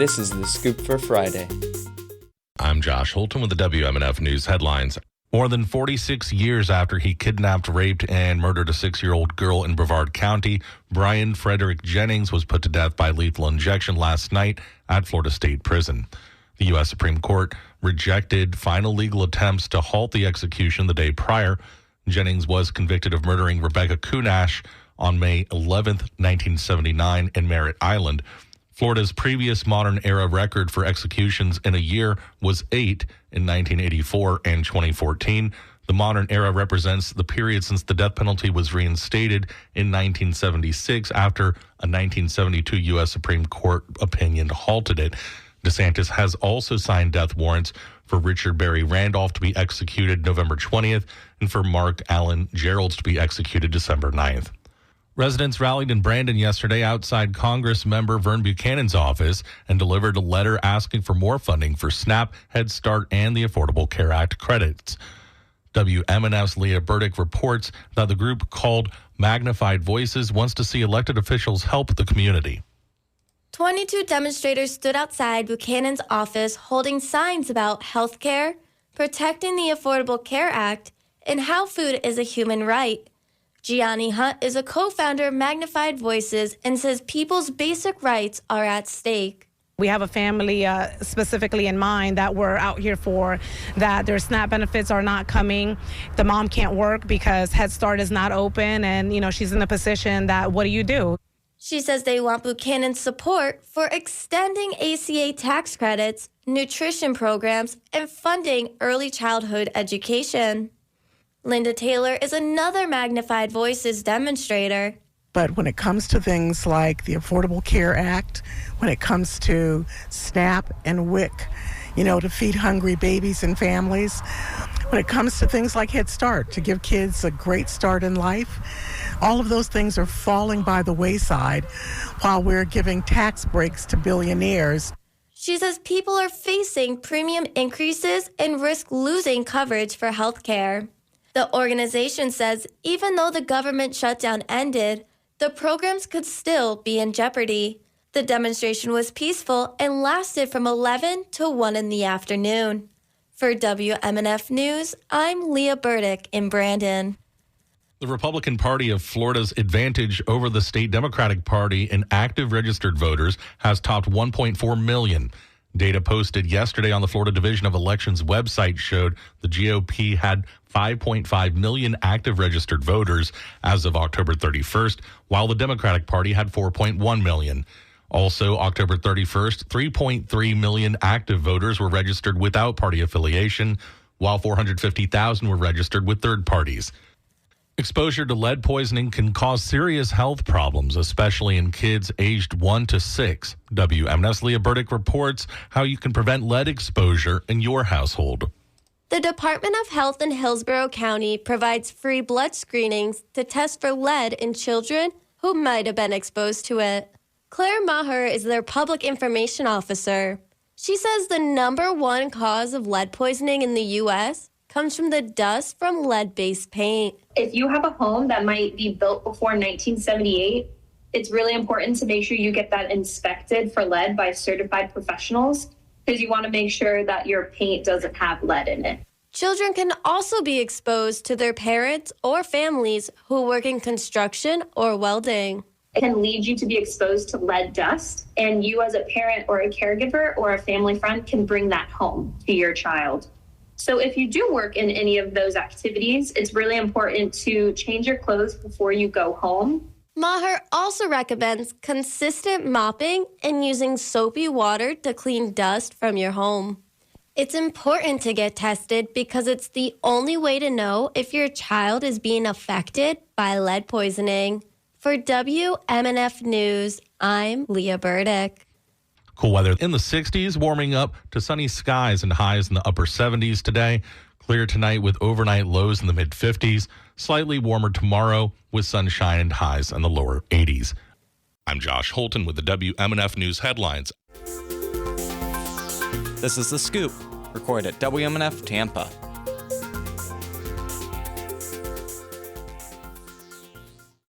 This is The Scoop for Friday. I'm Josh Holton with the WMNF News headlines. More than 46 years after he kidnapped, raped, and murdered a 6-year-old girl in Brevard County, Bryan Frederick Jennings was put to death by lethal injection last night at Florida State Prison. The U.S. Supreme Court rejected final legal attempts to halt the execution the day prior. Jennings was convicted of murdering Rebecca Kunash on May 11, 1979 in Merritt Island. Florida's previous modern-era record for executions in a year was 8 in 1984 and 2014. The modern era represents the period since the death penalty was reinstated in 1976 after a 1972 U.S. Supreme Court opinion halted it. DeSantis has also signed death warrants for Richard Barry Randolph to be executed November 20th and for Mark Allen Geralds to be executed December 9th. Residents rallied in Brandon yesterday outside Congress member Vern Buchanan's office and delivered a letter asking for more funding for SNAP, Head Start, and the Affordable Care Act credits. WMNF's Leah Burdick reports that the group called Magnified Voices wants to see elected officials help the community. 22 demonstrators stood outside Buchanan's office holding signs about health care, protecting the Affordable Care Act, and how food is a human right. Gianni Hunt is a co-founder of Magnified Voices and says people's basic rights are at stake. We have a family specifically in mind that we're out here for, that their SNAP benefits are not coming. The mom can't work because Head Start is not open, and she's in a position that, what do you do? She says they want Buchanan's support for extending ACA tax credits, nutrition programs, and funding early childhood education. Linda Taylor is another Magnified Voices demonstrator. But when it comes to things like the Affordable Care Act, when it comes to SNAP and WIC, to feed hungry babies and families, when it comes to things like Head Start, to give kids a great start in life, all of those things are falling by the wayside while we're giving tax breaks to billionaires. She says people are facing premium increases and risk losing coverage for health care. The organization says even though the government shutdown ended, the programs could still be in jeopardy. The demonstration was peaceful and lasted from 11 to 1 in the afternoon. For WMNF News, I'm Leah Burdick in Brandon. The Republican Party of Florida's advantage over the state Democratic Party in active registered voters has topped 1.4 million. Data posted yesterday on the Florida Division of Elections website showed the GOP had 5.5 million active registered voters as of October 31st, while the Democratic Party had 4.1 million. Also, October 31st, 3.3 million active voters were registered without party affiliation, while 450,000 were registered with third parties. Exposure to lead poisoning can cause serious health problems, especially in kids aged 1 to 6. WMNF's Leah Burdick reports how you can prevent lead exposure in your household. The Department of Health in Hillsborough County provides free blood screenings to test for lead in children who might have been exposed to it. Claire Maher is their public information officer. She says the number one cause of lead poisoning in the U.S. comes from the dust from lead-based paint. If you have a home that might be built before 1978, it's really important to make sure you get that inspected for lead by certified professionals, because you want to make sure that your paint doesn't have lead in it. Children can also be exposed to their parents or families who work in construction or welding. It can lead you to be exposed to lead dust, and you as a parent or a caregiver or a family friend can bring that home to your child. So if you do work in any of those activities, it's really important to change your clothes before you go home. Maher also recommends consistent mopping and using soapy water to clean dust from your home. It's important to get tested because it's the only way to know if your child is being affected by lead poisoning. For WMNF News, I'm Leah Burdick. Cool weather in the 60s, warming up to sunny skies and highs in the upper 70s today. Clear tonight with overnight lows in the mid-50s. Slightly warmer tomorrow with sunshine and highs in the lower 80s. I'm Josh Holton with the WMNF News headlines. This is The Scoop, recorded at WMNF Tampa.